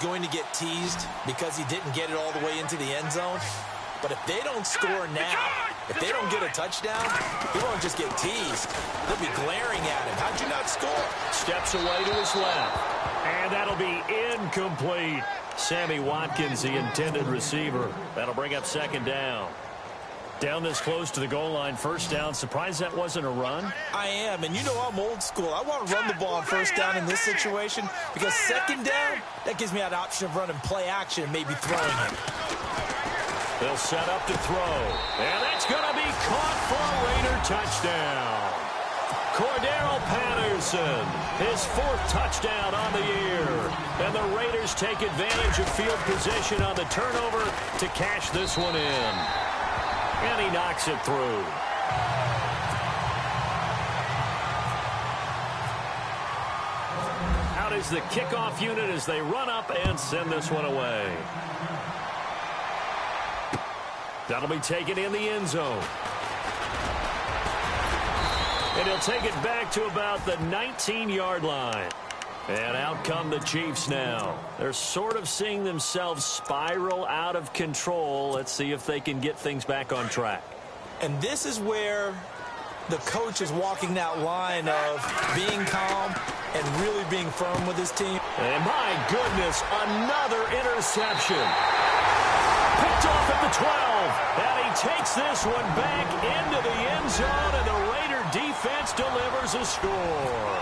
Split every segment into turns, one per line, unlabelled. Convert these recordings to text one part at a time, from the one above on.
going to get teased because he didn't get it all the way into the end zone. But if they don't score now, if they don't get a touchdown, he won't just get teased. They'll be glaring at him. How'd you not score?
Steps away to his left. And that'll be incomplete. Sammy Watkins, the intended receiver. That'll bring up second down. Down this close to the goal line, first down. Surprised that wasn't a run?
I am, and you know I'm old school. I want to run the ball on first down in this situation because second down, that gives me that option of running play action and maybe throwing it.
They'll set up to throw. And that's going to be caught for a Raider touchdown. Cordero Patterson, his fourth touchdown on the year. And the Raiders take advantage of field position on the turnover to cash this one in. And he knocks it through. Out is the kickoff unit as they run up and send this one away. That'll be taken in the end zone. And he'll take it back to about the 19-yard line. And out come the Chiefs now. They're sort of seeing themselves spiral out of control. Let's see if they can get things back on track.
And this is where the coach is walking that line of being calm and really being firm with his team.
And my goodness, another interception. Picked off at the 12. And he takes this one back into the end zone, and the Raider defense delivers a score.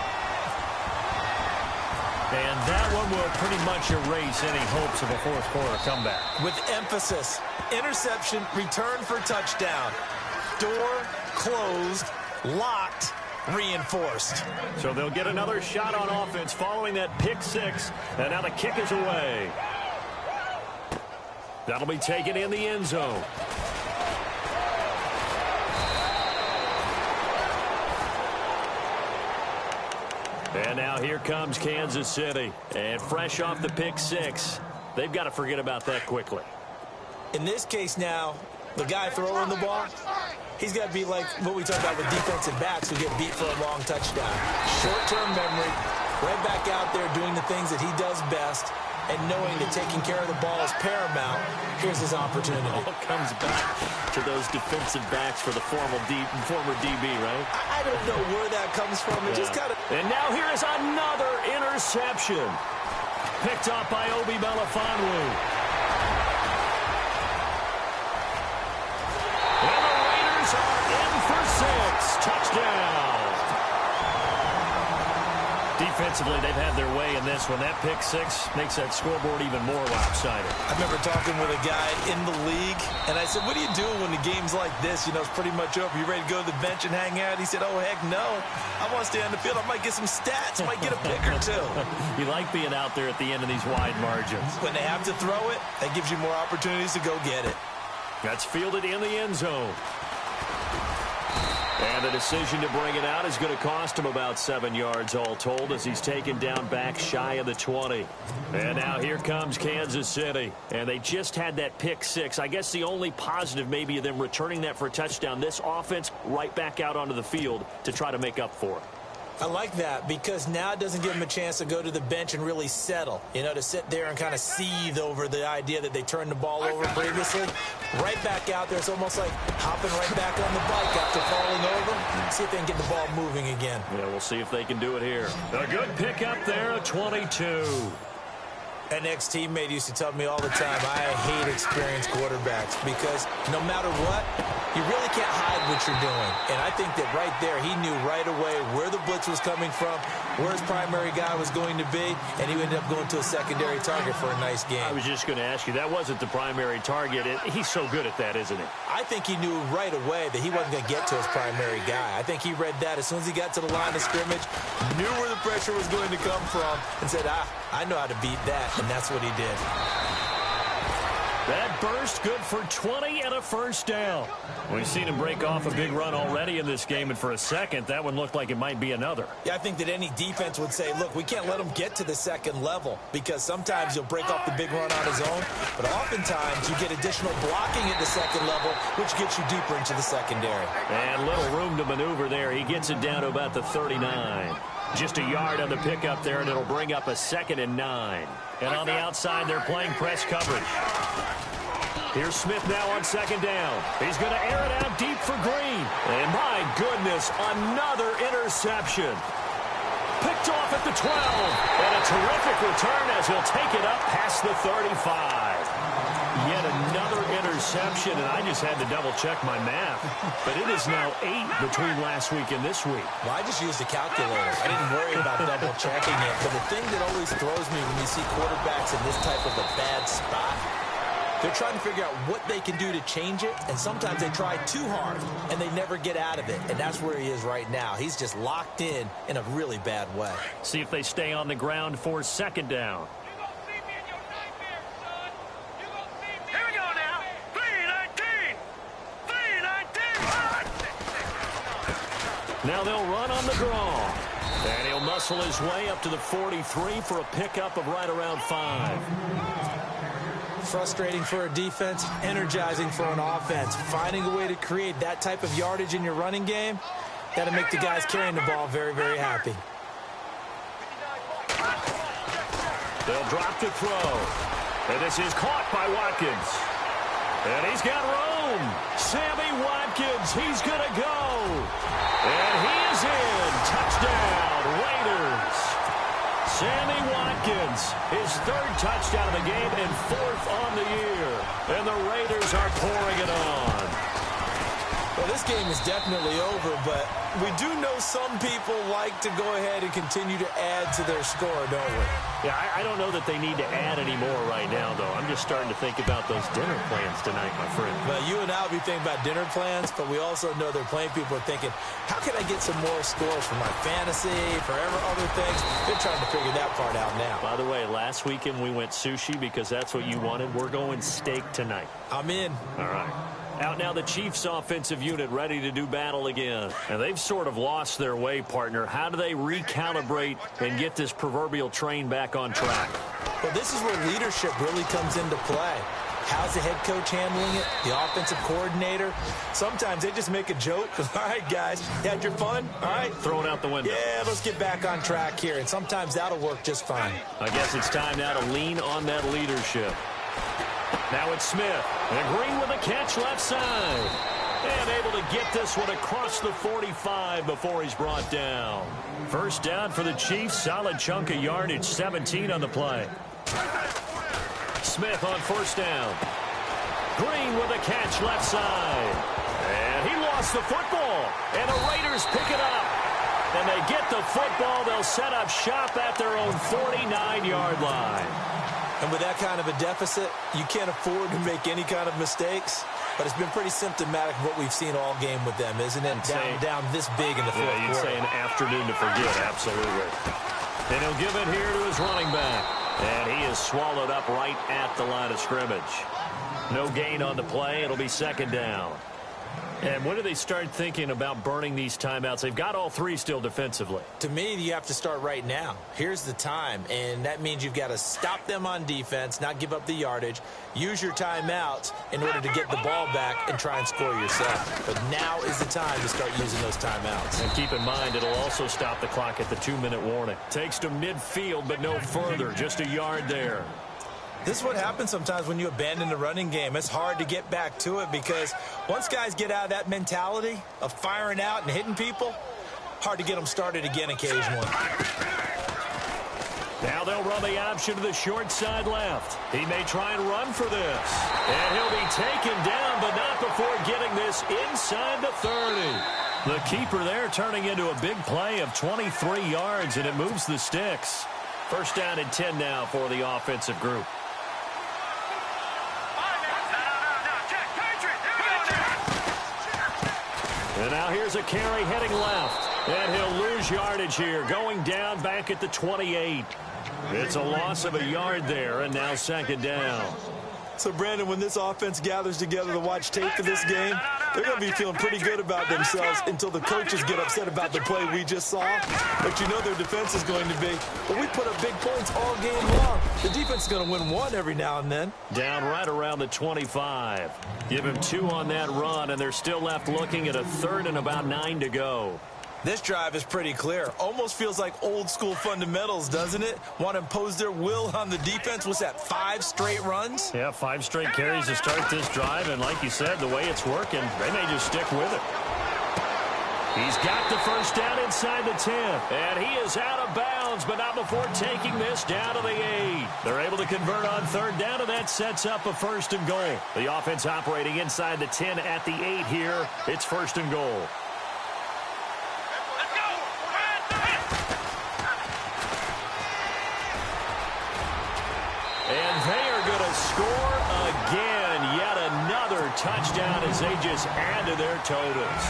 And that one will pretty much erase any hopes of a fourth quarter comeback.
With emphasis, interception, return for touchdown. Door closed, locked, reinforced.
So they'll get another shot on offense following that pick six. And now the kick is away. That'll be taken in the end zone. And now here comes Kansas City. And fresh off the pick six, they've got to forget about that quickly.
In this case now, the guy throwing the ball, he's got to be like what we talk about with defensive backs who get beat for a long touchdown. Short-term memory, right back out there doing the things that he does best, and knowing that taking care of the ball is paramount. Here's his opportunity.
It all comes back to those defensive backs for the former DB, right?
I don't know where that comes from. It just kind of...
And now here is another interception. Picked off by Obi Melifonwu. And the Raiders are in for 6. Touchdown. Defensively, they've had their way in this one. That pick six makes that scoreboard even more lopsided.
I remember talking with a guy in the league, and I said, what do you do when the game's like this? You know, it's pretty much over. You ready to go to the bench and hang out? He said, oh, heck no. I want to stay on the field. I might get some stats. I might get a pick or two.
You like being out there at the end of these wide margins.
When they have to throw it, that gives you more opportunities to go get it.
That's fielded in the end zone. And the decision to bring it out is going to cost him about 7 yards all told as he's taken down back shy of the 20. And now here comes Kansas City. And they just had that pick six. I guess the only positive maybe of them returning that for a touchdown. This offense right back out onto the field to try to make up for it.
I like that because now it doesn't give them a chance to go to the bench and really settle. You know, to sit there and kind of seethe over the idea that they turned the ball over previously. Right back out there. It's almost like hopping right back on the bike after falling over. See if they can get the ball moving again.
Yeah, we'll see if they can do it here. A good pick up there, a 22.
An ex-teammate used to tell me all the time, I hate experienced quarterbacks because no matter what, you really can't hide what you're doing. And I think that right there, he knew right away where the blitz was coming from, where his primary guy was going to be, and he ended up going to a secondary target for a nice game.
I was just going to ask you, that wasn't the primary target. He's so good at that, isn't he?
I think he knew right away that he wasn't going to get to his primary guy. I think he read that as soon as he got to the line of scrimmage, knew where the pressure was going to come from, and said, I know how to beat that, and that's what he did.
That burst good for 20 and a first down. We've seen him break off a big run already in this game, and for a second, that one looked like it might be another.
Yeah, I think that any defense would say, look, we can't let him get to the second level because sometimes he'll break off the big run on his own, but oftentimes you get additional blocking at the second level, which gets you deeper into the secondary.
And little room to maneuver there. He gets it down to about the 39. Just a yard on the pickup there, and it'll bring up a 2nd and 9. And on the outside, they're playing press coverage. Here's Smith now on second down. He's going to air it out deep for Green. And my goodness, another interception. Picked off at the 12. And a terrific return as he'll take it up past the 35. Yet another interception, and I just had to double-check my math. But it is now 8 between last week and this week.
Well, I just used a calculator. I didn't worry about double-checking it. But the thing that always throws me when you see quarterbacks in this type of a bad spot, they're trying to figure out what they can do to change it, and sometimes they try too hard, and they never get out of it. And that's where he is right now. He's just locked in a really bad way.
See if they stay on the ground for second down. Now they'll run on the draw. And he'll muscle his way up to the 43 for a pickup of right around 5.
Frustrating for a defense, energizing for an offense. Finding a way to create that type of yardage in your running game, that'll make the guys carrying the ball very, very happy.
They'll drop to throw. And this is caught by Watkins. And he's got room. Sammy Watkins, he's going to go. And he is in. Touchdown, Raiders. Sammy Watkins, his 3rd touchdown of the game and 4th on the year. And the Raiders are pouring it on.
Well, this game is definitely over, but we do know some people like to go ahead and continue to add to their score, don't we?
Yeah, I don't know that they need to add any more right now, though. I'm just starting to think about those dinner plans tonight, my friend.
Well, you and I will be thinking about dinner plans, but we also know they're playing people are thinking, how can I get some more scores for my fantasy, for other things? They're trying to figure that part out now.
By the way, last weekend we went sushi because that's what you wanted. We're going steak tonight.
I'm in.
All right. Out now the Chiefs offensive unit ready to do battle again. And they've sort of lost their way, partner. How do they recalibrate and get this proverbial train back on track?
Well, this is where leadership really comes into play. How's the head coach handling it? The offensive coordinator? Sometimes they just make a joke. All right, guys, you had your fun? All right.
Throw it out the window.
Yeah, let's get back on track here. And sometimes that'll work just fine.
I guess it's time now to lean on that leadership. Now it's Smith. And Green with a catch left side. And able to get this one across the 45 before he's brought down. First down for the Chiefs. Solid chunk of yardage. 17 on the play. Smith on first down. Green with a catch left side. And he lost the football. And the Raiders pick it up. And they get the football. They'll set up shop at their own 49-yard line.
And with that kind of a deficit, you can't afford to make any kind of mistakes. But it's been pretty symptomatic of what we've seen all game with them, isn't it? Down this big in the fourth quarter.
You'd say an afternoon to forget, absolutely. And he'll give it here to his running back. And he is swallowed up right at the line of scrimmage. No gain on the play. It'll be second down. And when do they start thinking about burning these timeouts? They've got all 3 still defensively.
To me, you have to start right now. Here's the time, and that means you've got to stop them on defense, not give up the yardage, use your timeouts in order to get the ball back and try and score yourself. But now is the time to start using those timeouts.
And keep in mind, it'll also stop the clock at the 2-minute warning. Takes to midfield, but no further, just a yard there.
This is what happens sometimes when you abandon the running game. It's hard to get back to it because once guys get out of that mentality of firing out and hitting people, hard to get them started again occasionally.
Now they'll run the option to the short side left. He may try and run for this. And he'll be taken down, but not before getting this inside the 30. The keeper there turning into a big play of 23 yards, and it moves the sticks. First down and 10 now for the offensive group. And now here's a carry heading left. And he'll lose yardage here, going down back at the 28. It's a loss of a yard there, and now second down.
So, Brandon, when this offense gathers together to watch tape for this game, they're going to be feeling pretty good about themselves until the coaches get upset about the play we just saw. But you know their defense is going to be, well, we put up big points all game long. The defense is going to win one every now and then.
Down right around the 25. Give him 2 on that run, and they're still left looking at a 3rd and about 9 to go.
This drive is pretty clear. Almost feels like old school fundamentals, doesn't it? Want to impose their will on the defense. What's that, 5 straight runs?
Yeah, 5 straight carries to start this drive. And like you said, the way it's working, they may just stick with it. He's got the first down inside the 10. And he is out of bounds, but not before taking this down to the 8. They're able to convert on third down, and that sets up a first and goal. The offense operating inside the 10 at the 8 here. It's first and goal. And they are going to score again. Yet another touchdown as they just add to their totals.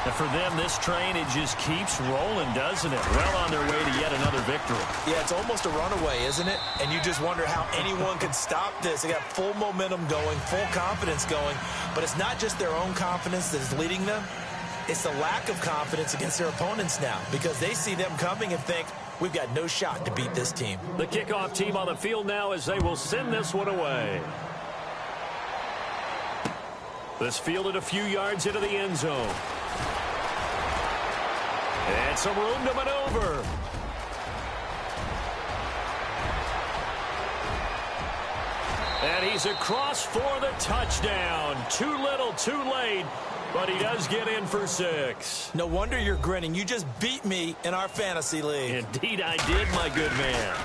And for them, this train, it just keeps rolling, doesn't it? Well on their way to yet another victory.
Yeah, it's almost a runaway, isn't it? And you just wonder how anyone could stop this. They got full momentum going, full confidence going. But it's not just their own confidence that is leading them. It's the lack of confidence against their opponents now, because they see them coming and think, we've got no shot to beat this team.
The kickoff team on the field now as they will send this one away. This fielded a few yards into the end zone. And some room to maneuver. And he's across for the touchdown. Too little, too late. But he does get in for 6.
No wonder you're grinning. You just beat me in our fantasy league.
Indeed I did, my good man.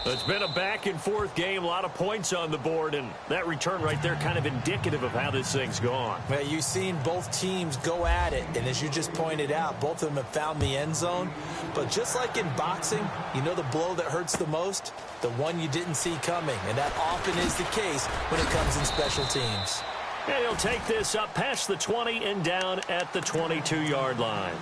It's been a back-and-forth game, a lot of points on the board, and that return right there kind of indicative of how this thing's gone.
Well, you've seen both teams go at it, and as you just pointed out, both of them have found the end zone. But just like in boxing, you know the blow that hurts the most? The one you didn't see coming, and that often is the case when it comes in special teams.
And he'll take this up past the 20 and down at the 22-yard line.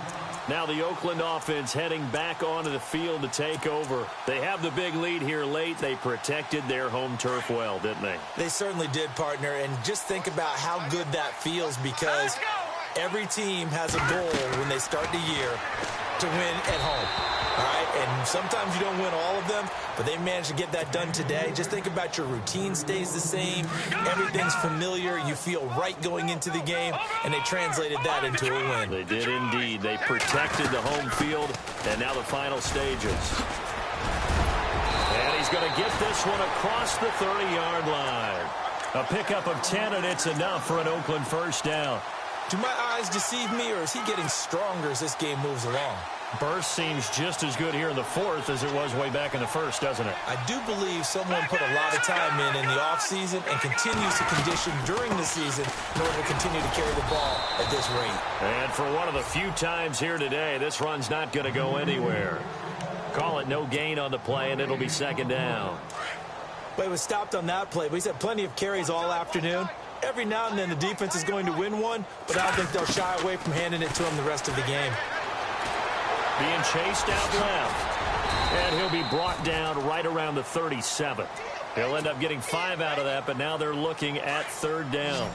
Now the Oakland offense heading back onto the field to take over. They have the big lead here late. They protected their home turf well, didn't they?
They certainly did, partner. And just think about how good that feels, because every team has a goal when they start the year to win at home. All right, and sometimes you don't win all of them, but they managed to get that done today. Just think about your routine stays the same. Everything's familiar. You feel right going into the game, and they translated that into a win.
They did indeed. They protected the home field, and now the final stages. And he's going to get this one across the 30-yard line. A pickup of 10, and it's enough for an Oakland first down.
Do my eyes deceive me, or is he getting stronger as this game moves along?
Burst seems just as good here in the fourth as it was way back in the first, doesn't it?
I do believe someone put a lot of time in the offseason and continues to condition during the season in order to continue to carry the ball at this rate.
And for one of the few times here today, this run's not going to go anywhere. Call it no gain on the play, and it'll be second down.
But he was stopped on that play, but he's had plenty of carries all afternoon. Every now and then the defense is going to win one, but I don't think they'll shy away from handing it to him the rest of the game.
Being chased out left. And he'll be brought down right around the 37. He'll end up getting 5 out of that, but now they're looking at third down.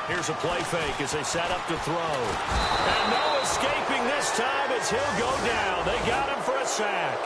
Here's a play fake as they set up to throw. And no escaping this time as he'll go down. They got him for a sack.